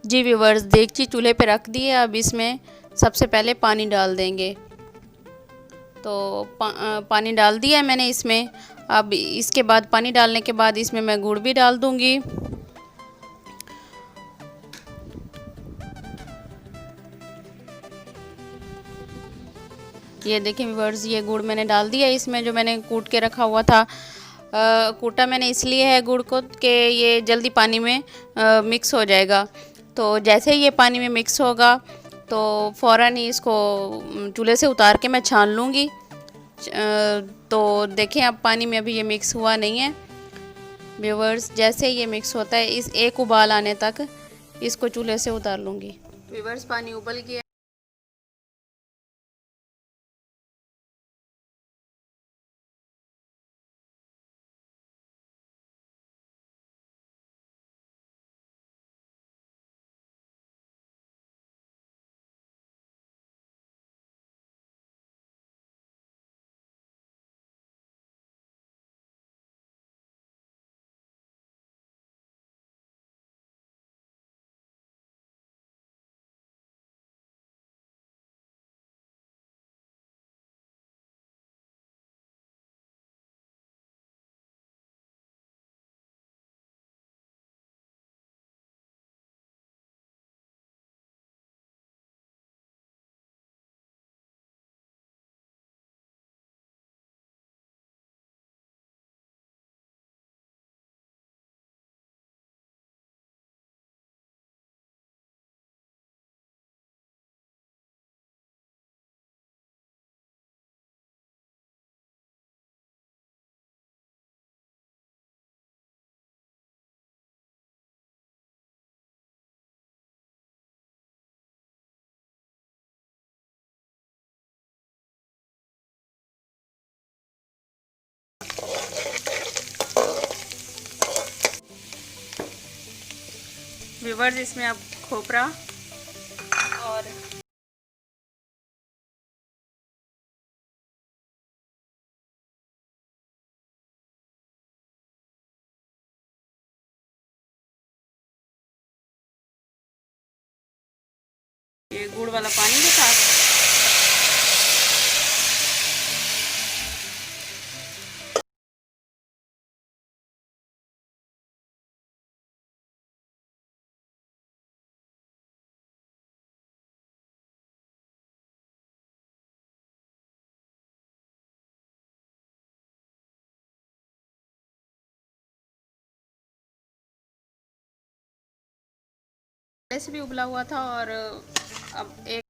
जी viewers, देगची चूल्हे पे रख दिए। अब इसमें सबसे पहले पानी डाल देंगे। तो पानी डाल दिया है मैंने इसमें। अब इसके बाद पानी डालने के बाद इसमें मैं गुड़ भी डाल दूंगी। ये देखिए व्यूवर्स, ये गुड़ मैंने डाल दिया इसमें, जो मैंने कूट के रखा हुआ था। कूटा मैंने इसलिए है गुड़ को कि ये जल्दी पानी में मिक्स हो जाएगा। तो जैसे ही ये पानी में मिक्स होगा तो फ़ौरन ही इसको चूल्हे से उतार के मैं छान लूँगी। तो देखें, अब पानी में अभी ये मिक्स हुआ नहीं है व्यूवर्स। जैसे ये मिक्स होता है, इस एक उबाल आने तक इसको चूल्हे से उतार लूँगी। व्यूवर्स, पानी उबल गया। व्यूवर्स, इसमें अब खोपरा और ये गुड़ वाला पानी के साथ ऐसे भी उबला हुआ था। और अब एक